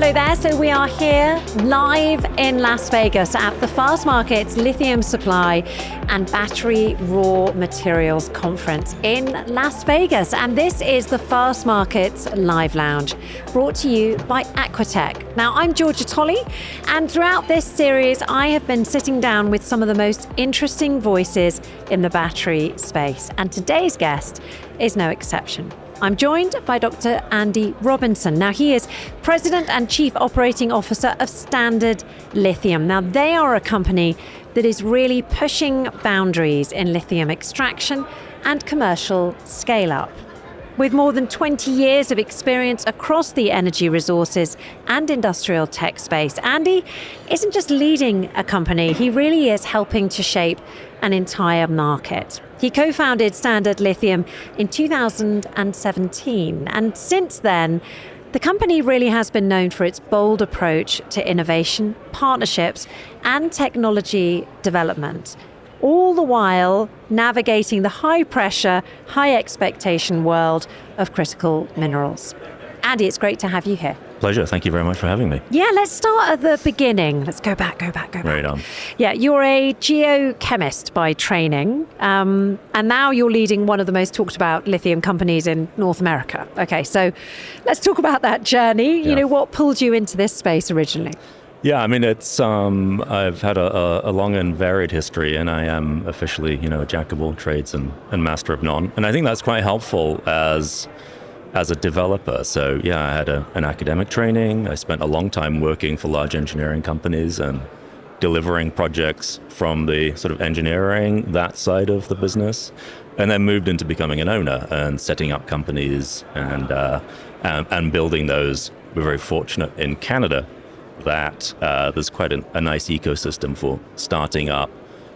Hello there. So we are here live in Las Vegas at the Fastmarkets Lithium Supply and Battery Raw Materials Conference in Las Vegas. And this is the Fastmarkets Live Lounge, brought to you by Aquatech. Now, I'm Georgia Tolley, and throughout this series, I have been sitting down with some of the most interesting voices in the battery space. And today's guest is no exception. I'm joined by Dr. Andy Robinson. Now, he is President and Chief Operating Officer of Standard Lithium. Now, they are a company that is really pushing boundaries in lithium extraction and commercial scale-up. With more than 20 years of experience across the energy resources and industrial tech space, Andy isn't just leading a company, he really is helping to shape an entire market. He co-founded Standard Lithium in 2017, and since then, the company really has been known for its bold approach to innovation, partnerships, and technology development, all the while navigating the high-pressure, high-expectation world of critical minerals. Andy, it's great to have you here. Pleasure. Thank you very much for having me. Yeah, let's start at the beginning. Let's go back. Right on. Yeah, you're a geochemist by training, and now you're leading one of the most talked about lithium companies in North America. Okay, so let's talk about that journey. Yeah. You know, what pulled you into this space originally? Yeah, I mean, it's I've had a long and varied history, and I am officially, a jack of all trades and master of none. And I think that's quite helpful as a developer. So yeah, I had an academic training. I spent a long time working for large engineering companies and delivering projects from the sort of engineering, that side of the business, and then moved into becoming an owner and setting up companies and building those. We're very fortunate in Canada that there's quite a nice ecosystem for starting up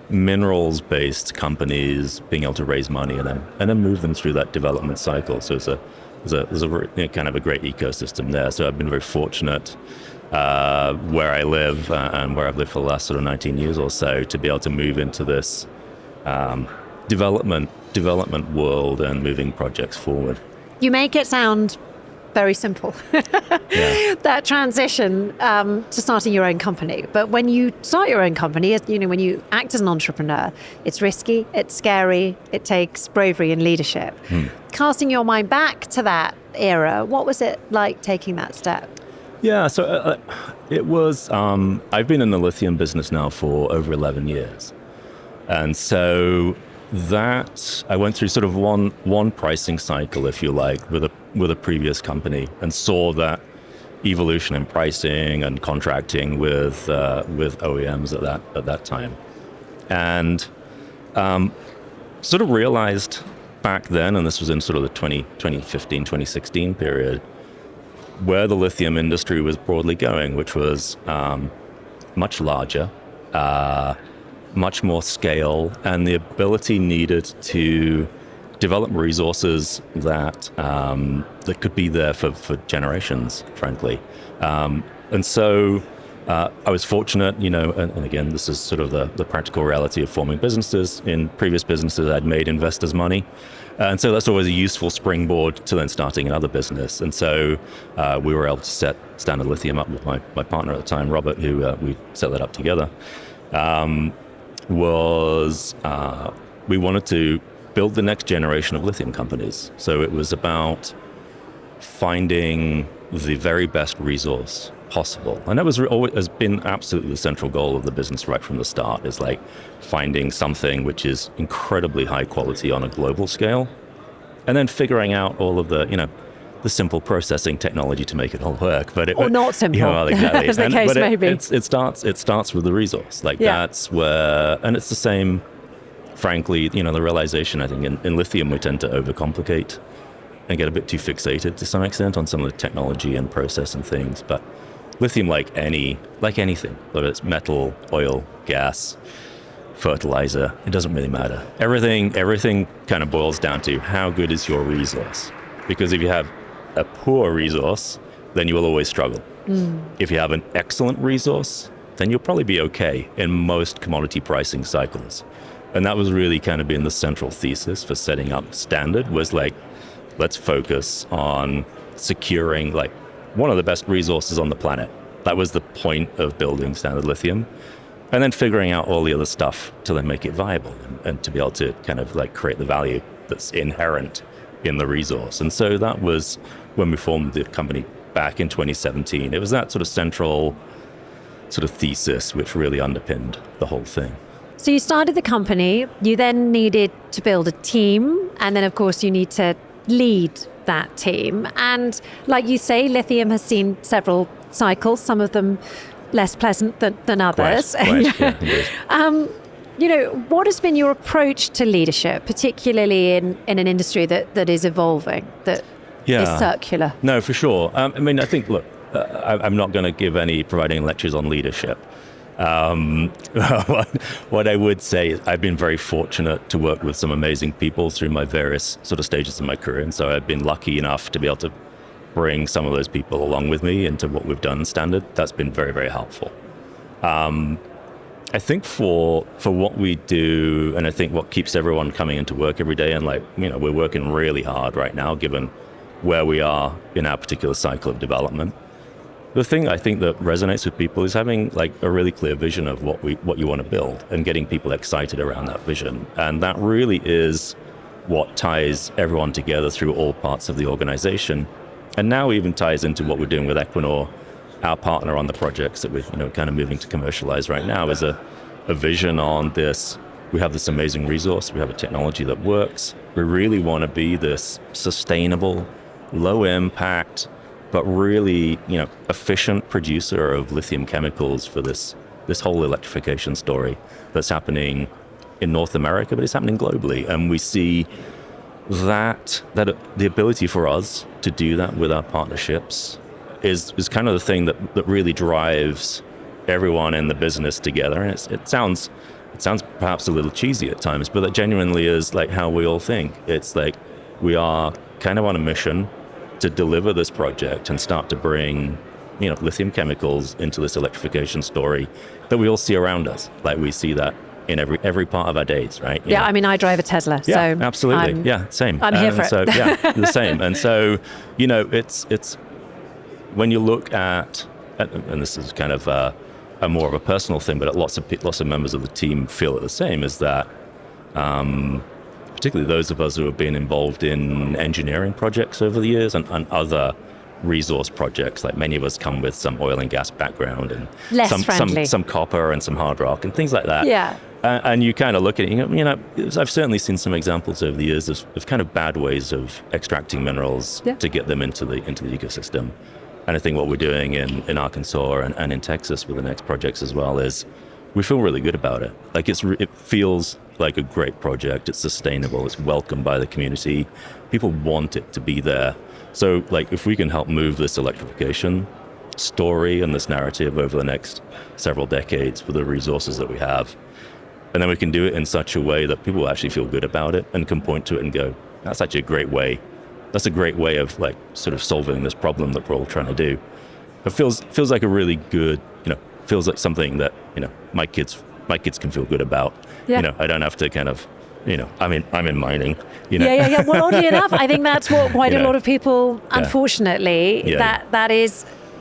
minerals-based companies, being able to raise money and then move them through that development cycle. So there's a kind of a great ecosystem there. So I've been very fortunate where I live and where I've lived for the last sort of 19 years or so to be able to move into this development world and moving projects forward. You make it sound very simple, Yeah. that transition to starting your own company. But when you start your own company, when you act as an entrepreneur, it's risky, it's scary, it takes bravery and leadership. Casting your mind back to that era, what was it like taking that step? Yeah, so it was, I've been in the lithium business now for over 11 years. And so that I went through sort of one pricing cycle, if you like, with a previous company, and saw that evolution in pricing and contracting with OEMs at that time, and sort of realized back then, and this was in sort of the 2015, 2016 period, where the lithium industry was broadly going, which was much larger, much more scale, and the ability needed to develop resources that could be there for generations, frankly. And so I was fortunate, and again, this is sort of the practical reality of forming businesses. In previous businesses, I'd made investors' money. And so that's always a useful springboard to then starting another business. And so we were able to set Standard Lithium up with my partner at the time, Robert, who we set that up together. We wanted to build the next generation of lithium companies. So it was about finding the very best resource possible. And that has been absolutely the central goal of the business right from the start, is like finding something which is incredibly high quality on a global scale, and then figuring out all of the simple processing technology to make it all work. Or not simple, exactly. as the case may be. It starts with the resource. That's where, and it's the same, frankly, the realization, I think, in lithium, we tend to overcomplicate and get a bit too fixated to some extent on some of the technology and process and things. But lithium, like anything, whether it's metal, oil, gas, fertilizer, it doesn't really matter. Everything kind of boils down to how good is your resource. Because if you have a poor resource, then you will always struggle. If you have an excellent resource, then you'll probably be okay in most commodity pricing cycles. And that was really kind of been the central thesis for setting up Standard, was like, let's focus on securing one of the best resources on the planet. That was the point of building Standard Lithium. And then figuring out all the other stuff to then make it viable and to be able to kind of like create the value that's inherent in the resource. And so that was when we formed the company back in 2017. It was that sort of central sort of thesis which really underpinned the whole thing. So you started the company, you then needed to build a team, and then of course you need to lead that team. And like you say, lithium has seen several cycles, some of them less pleasant than others. Quite, yeah, what has been your approach to leadership, particularly in an industry that is evolving, that is circular? No, for sure. I think, look, I'm not going to providing lectures on leadership. What I would say is I've been very fortunate to work with some amazing people through my various sort of stages of my career. And so I've been lucky enough to be able to bring some of those people along with me into what we've done in Standard. That's been very, very helpful. I think for what we do, and I think what keeps everyone coming into work every day, and we're working really hard right now, given where we are in our particular cycle of development. The thing I think that resonates with people is having like a really clear vision of what you want to build and getting people excited around that vision. And that really is what ties everyone together through all parts of the organization. And now even ties into what we're doing with Equinor, our partner on the projects that we're kind of moving to commercialize right now, is a vision on this. We have this amazing resource. We have a technology that works. We really want to be this sustainable, low impact, but really efficient producer of lithium chemicals for this whole electrification story that's happening in North America, but it's happening globally. And we see that the ability for us to do that with our partnerships is kind of the thing that really drives everyone in the business together. And it sounds perhaps a little cheesy at times, but that genuinely is like how we all think. It's like we are kind of on a mission to deliver this project and start to bring lithium chemicals into this electrification story that we all see around us. Like we see that in every part of our days, right? I drive a Tesla. Yeah, so absolutely. Same. I'm here for it. So, the same. And so, it's when you look at, and this is kind of a more of a personal thing, but lots of members of the team feel it the same, is that particularly those of us who have been involved in engineering projects over the years and other resource projects, like many of us come with some oil and gas background and some copper and some hard rock and things like that. Yeah. And you kind of look at it, I've certainly seen some examples over the years of kind of bad ways of extracting minerals to get them into the ecosystem. And I think what we're doing in Arkansas and in Texas with the next projects as well is we feel really good about it. Like it feels like a great project. It's sustainable. It's welcomed by the community. People want it to be there. So like if we can help move this electrification story and this narrative over the next several decades with the resources that we have, and then we can do it in such a way that people actually feel good about it and can point to it and go, that's actually a great way. That's a great way of like sort of solving this problem that we're all trying to do. It feels like a really good, feels like something that, my kids can feel good about. Yeah. I don't have to kind of, I'm in mining. Yeah. Well, oddly enough, I think that's what quite a lot of people, unfortunately,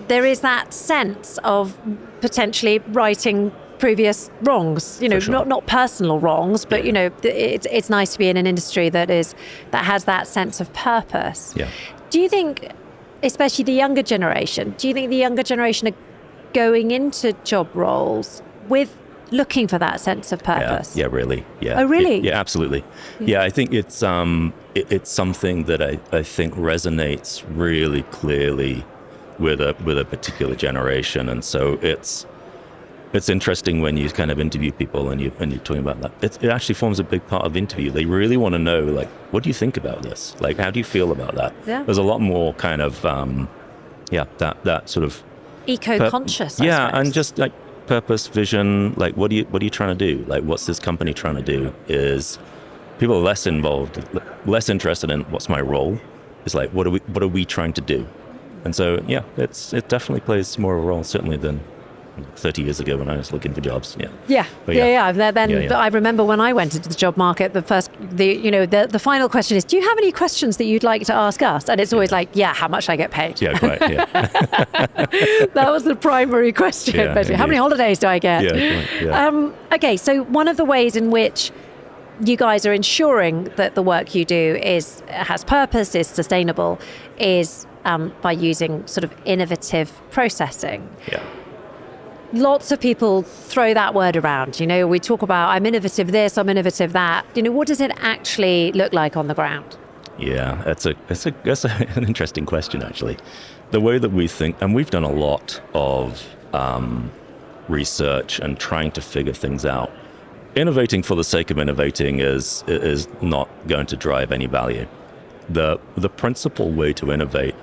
there is that sense of potentially righting previous wrongs, sure. not personal wrongs, but it's nice to be in an industry that has that sense of purpose. Yeah. Do you think, especially the younger generation, are going into job roles with looking for that sense of purpose? Yeah, really. Yeah. Oh, really? Yeah, absolutely. Yeah, I think it's something that I think resonates really clearly with a particular generation, and so it's interesting when you kind of interview people and you're talking about that. It actually forms a big part of the interview. They really want to know, like, what do you think about this? Like, how do you feel about that? Yeah. There's a lot more kind of, that sort of eco-conscious. And just like purpose, vision. Like, what are you trying to do? Like, what's this company trying to do? Is people are less involved, less interested in what's my role. It's like, what are we trying to do? And so, it definitely plays more of a role certainly than 30 years ago when I was looking for jobs. Yeah. Yeah. Then I remember when I went into the job market, the final question is, do you have any questions that you'd like to ask us? And it's always like, how much I get paid. Yeah, quite. Yeah. That was the primary question. Basically. How many holidays do I get? Okay, so one of the ways in which you guys are ensuring that the work you do has purpose, is sustainable, is by using sort of innovative processing. Yeah. Lots of people throw that word around. We talk about, I'm innovative this, I'm innovative that. What does it actually look like on the ground? Yeah, that's an interesting question, actually. The way that we think, and we've done a lot of research and trying to figure things out. Innovating for the sake of innovating is not going to drive any value. The principal way to innovate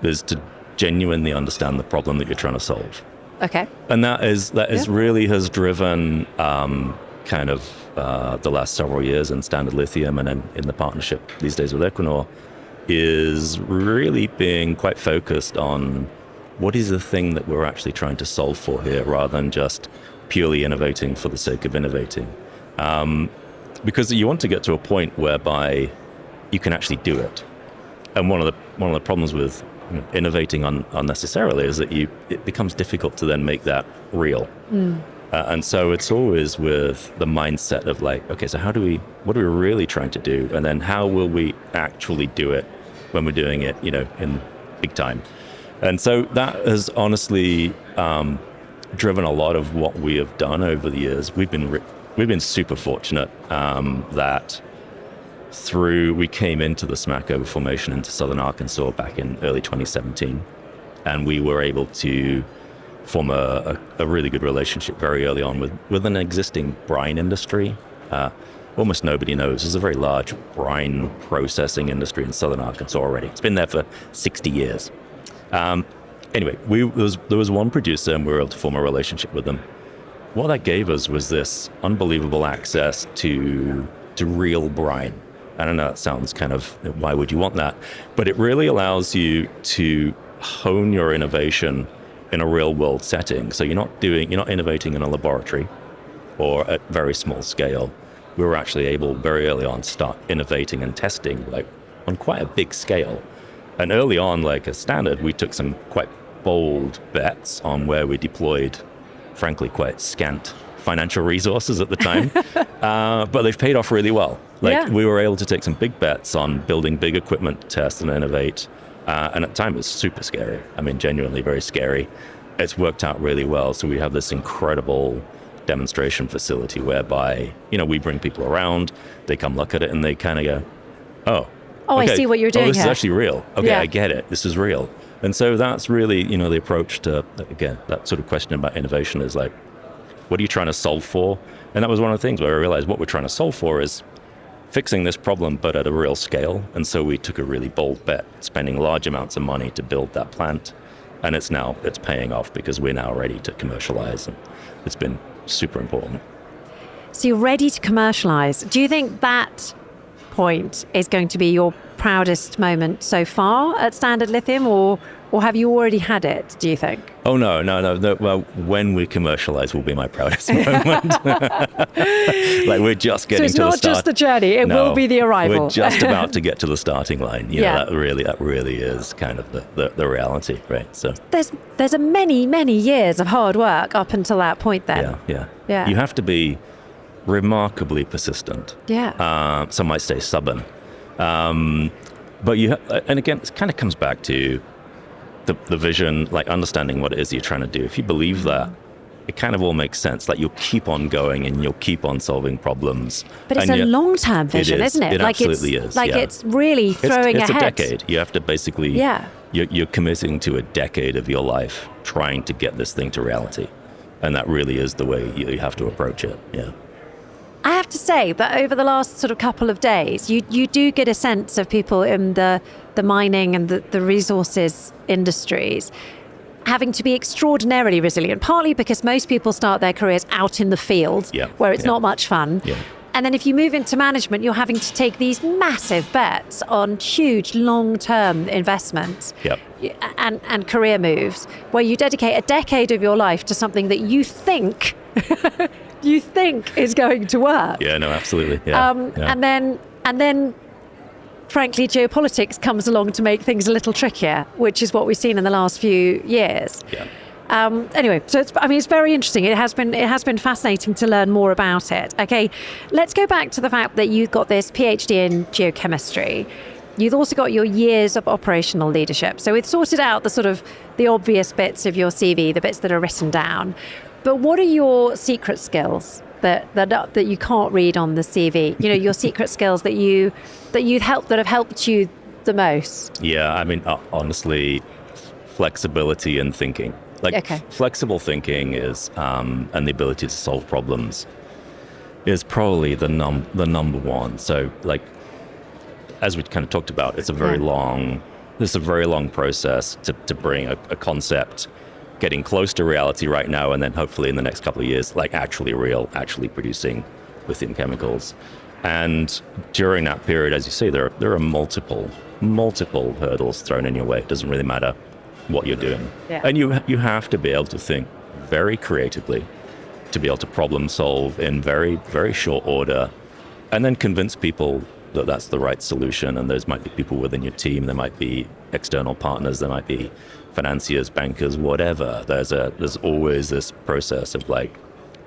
is to genuinely understand the problem that you're trying to solve. Okay. And that really has driven kind of the last several years in Standard Lithium and in the partnership these days with Equinor, is really being quite focused on what is the thing that we're actually trying to solve for here, rather than just purely innovating for the sake of innovating. Because you want to get to a point whereby you can actually do it. And one of the problems with innovating unnecessarily is that it becomes difficult to then make that real. And so it's always with the mindset of like, okay, so what are we really trying to do? And then how will we actually do it when we're doing it, in big time? And so that has honestly driven a lot of what we have done over the years. We've been super fortunate that we came into the Smackover Formation into southern Arkansas back in early 2017, and we were able to form a really good relationship very early on with an existing brine industry. Almost nobody knows there's a very large brine processing industry in southern Arkansas already. It's been there for 60 years. Anyway, there was one producer, and we were able to form a relationship with them. What that gave us was this unbelievable access to real brine. I don't know, that sounds kind of, why would you want that? But it really allows you to hone your innovation in a real world setting. So you're not innovating in a laboratory or at very small scale. We were actually able very early on to start innovating and testing like on quite a big scale. And early on, like as Standard, we took some quite bold bets on where we deployed, frankly, quite scant financial resources at the time. But they've paid off really well. We were able to take some big bets on building big equipment to test and innovate. And at the time, it was super scary. I mean, genuinely very scary. It's worked out really well. So we have this incredible demonstration facility whereby, we bring people around, they come look at it, and they kind of go, oh, okay. I see what you're doing this here. Is actually real. Okay, I get it. This is real. And so that's really, the approach to, again, that sort of question about innovation is like, what are you trying to solve for? And that was one of the things where I realized what we're trying to solve for is fixing this problem, but at a real scale. And so we took a really bold bet, spending large amounts of money to build that plant. And it's paying off because we're now ready to commercialize. And it's been super important. So you're ready to commercialize. Do you think that point is going to be your proudest moment so far at Standard Lithium, or have you already had it, do you think? Oh, no. Well, when we commercialize will be my proudest moment. Like we're just getting to the start. So it's not just the journey, it will be the arrival. We're just about to get to the starting line. That really is kind of the reality, right? So there's a many years of hard work up until that point then. Yeah. You have to be remarkably persistent. Yeah. Some might say stubborn. But and again, it kind of comes back to the vision, like understanding what it is you're trying to do. If you believe that, it kind of all makes sense. Like you'll keep on going and you'll keep on solving problems. But it's a long-term vision, isn't it? It absolutely is. Like it's really throwing ahead. It's a decade. You have to basically, you're committing to a decade of your life trying to get this thing to reality. And that really is the way you have to approach it. Yeah. I have to say that over the last sort of couple of days, you do get a sense of people in the mining and the resources industries having to be extraordinarily resilient, partly because most people start their careers out in the field where it's not much fun. And then if you move into management, you're having to take these massive bets on huge long-term investments and career moves where you dedicate a decade of your life to something that you think is going to work. Yeah, no, absolutely. And then frankly, geopolitics comes along to make things a little trickier, which is what we've seen in the last few years. Yeah. Anyway, so it's very interesting. It has been fascinating to learn more about it. Okay, let's go back to the fact that you've got this PhD in geochemistry. You've also got your years of operational leadership. So we've sorted out the obvious bits of your CV, the bits that are written down. But what are your secret skills that you can't read on the CV? You know, your secret skills that have helped you the most. Yeah, I mean, honestly, flexibility in thinking. Flexible thinking is, and the ability to solve problems is probably the number one. So, like, as we kind of talked about, it's a very long process to bring a concept getting close to reality right now, and then hopefully in the next couple of years, like actually producing lithium chemicals. And during that period, as you say, there are multiple hurdles thrown in your way. It doesn't really matter what you're doing. Yeah. And you have to be able to think very creatively, to be able to problem solve in very, very short order, and then convince people that that's the right solution. And those might be people within your team, there might be external partners, there might be financiers, bankers, whatever. There's always this process of like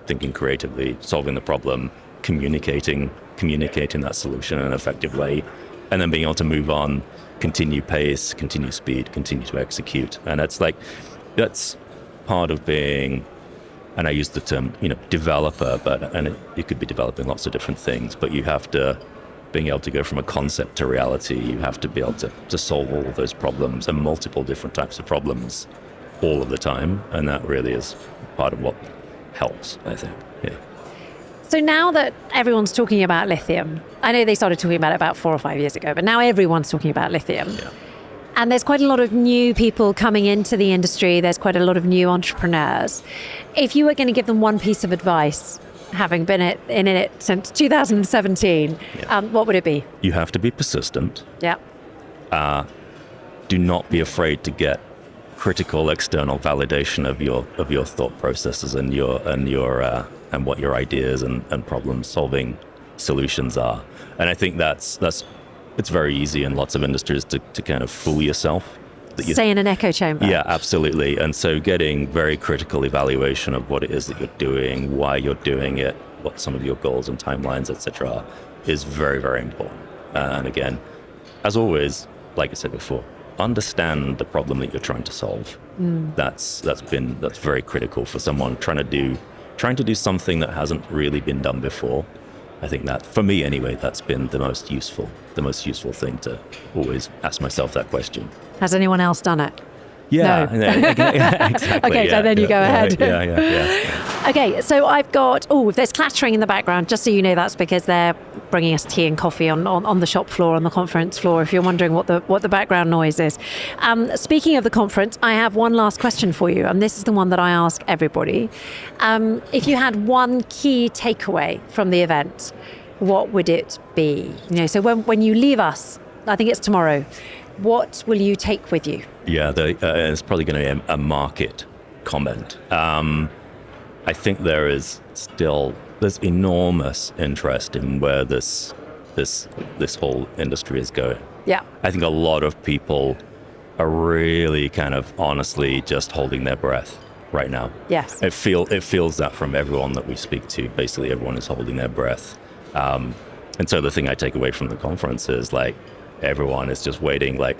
thinking creatively, solving the problem, communicating that solution in an effective way, and then being able to move on, continue pace, continue speed, continue to execute. And it's like, that's part of being, and I use the term, developer, and it could be developing lots of different things, but you have to, being able to go from a concept to reality, you have to be able to solve all of those problems and multiple different types of problems all of the time. And that really is part of what helps, I think. Yeah. So now that everyone's talking about lithium, I know they started talking about it about 4 or 5 years ago, but now everyone's talking about lithium. Yeah. And there's quite a lot of new people coming into the industry. There's quite a lot of new entrepreneurs. If you were going to give them one piece of advice, having been in it since 2017, what would it be? You have to be persistent. Yeah. Do not be afraid to get critical external validation of your thought processes and what your ideas and problem solving solutions are. And I think that's it's very easy in lots of industries to kind of fool yourself. Stay in an echo chamber. Yeah, absolutely. And so getting very critical evaluation of what it is that you're doing, why you're doing it, what some of your goals and timelines, etc., is very, very important. And again, as always, like I said before, understand the problem that you're trying to solve. That's very critical for someone trying to do something that hasn't really been done before. I think that, for me anyway, that's been the most useful thing, to always ask myself that question. Has anyone else done it? Yeah, no. Exactly. Okay, so then you go ahead. Yeah. Okay, so I've got, there's clattering in the background, just so you know. That's because they're bringing us tea and coffee on the shop floor, on the conference floor, if you're wondering what the background noise is. Speaking of the conference, I have one last question for you, and this is the one that I ask everybody. If you had one key takeaway from the event, what would it be? So when you leave us, I think it's tomorrow, what will you take with you? Yeah, it's probably going to be a market comment. I think there's enormous interest in where this whole industry is going. Yeah. I think a lot of people are really kind of honestly just holding their breath right now. Yes. It feels that from everyone that we speak to. Basically, everyone is holding their breath. And so the thing I take away from the conference is like, everyone is just waiting, like,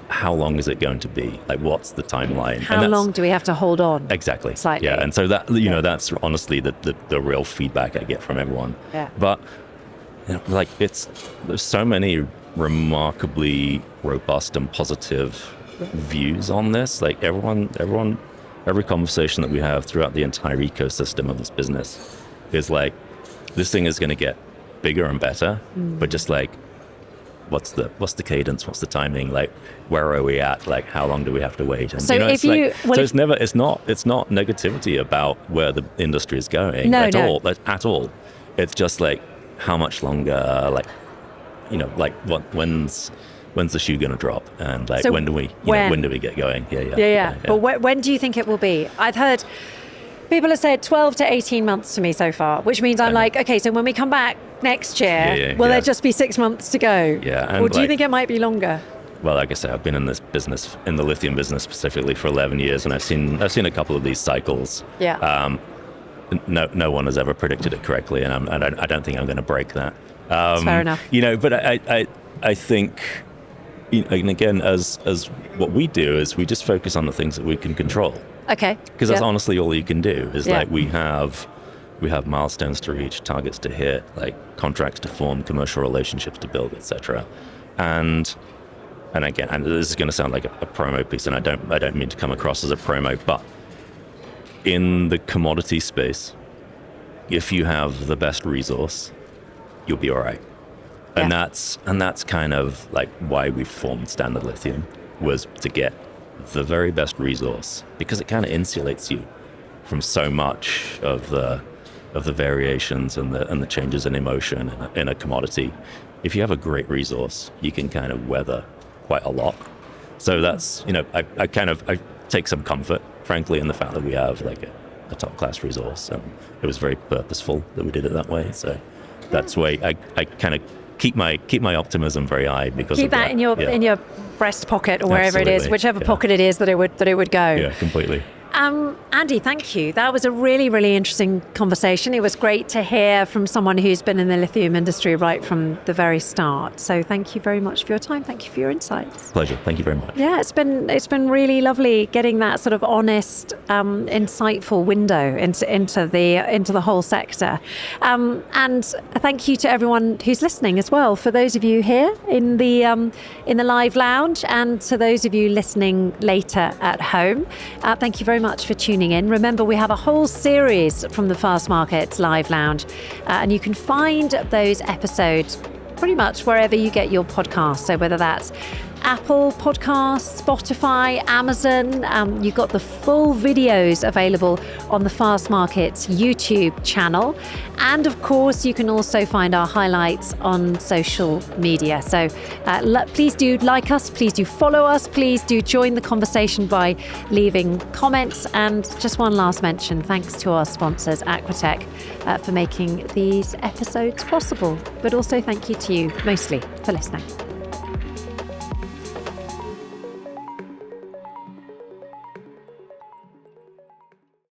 how long is it going to be? Like, what's the timeline? How long do we have to hold on? Exactly. Slightly. Yeah, and so that, that's honestly the real feedback I get from everyone. Yeah. But, like, there's so many remarkably robust and positive views on this. Like, every conversation that we have throughout the entire ecosystem of this business is like, this thing is going to get bigger and better, but just like, what's the cadence? What's the timing? Like, where are we at? Like, how long do we have to wait? And, so it's not negativity about where the industry is going at all. It's just like, how much longer, like, when's the shoe going to drop, and like, So when do we get going? Yeah. But when do you think it will be? I've heard people have said 12 to 18 months to me so far, which means I'm like, okay, so when we come back next year, will there just be 6 months to go? Yeah. Or do you think it might be longer? Well, like I said, I've been in this business, in the lithium business specifically, for 11 years, and I've seen a couple of these cycles. Yeah. No one has ever predicted it correctly, and I don't think I'm going to break that. Fair enough. But I think, and again, as what we do is we just focus on the things that we can control. Okay. Because that's honestly all you can do. Is like we have milestones to reach, targets to hit, like contracts to form, commercial relationships to build, etc. And again, and this is going to sound like a promo piece, and I don't mean to come across as a promo, but in the commodity space, if you have the best resource, you'll be all right. And that's kind of like why we formed Standard Lithium, was to get the very best resource, because it kind of insulates you from so much of the variations and the changes in emotion in a commodity. If you have a great resource, you can kind of weather quite a lot. So that's, I take some comfort, frankly, in the fact that we have like a top class resource, and it was very purposeful that we did it that way. So that's why I kind of keep my optimism very high, because keep that in your breast pocket, or wherever it is, whichever pocket it is that it would go. Yeah, completely. Andy, thank you. That was a really, really interesting conversation. It was great to hear from someone who's been in the lithium industry right from the very start. So thank you very much for your time. Thank you for your insights. Pleasure. Thank you very much. Yeah, it's been really lovely getting that sort of honest, insightful window into the whole sector. And thank you to everyone who's listening as well. For those of you here in the live lounge, and to those of you listening later at home, thank you very much for tuning in. Remember, we have a whole series from the Fastmarkets Live Lounge, and you can find those episodes pretty much wherever you get your podcasts. So whether that's Apple Podcasts, Spotify, Amazon, you've got the full videos available on the Fastmarkets YouTube channel. And of course, you can also find our highlights on social media. So please do like us, please do follow us, please do join the conversation by leaving comments. And just one last mention, thanks to our sponsors, Aquatech, for making these episodes possible. But also thank you to you, mostly, for listening.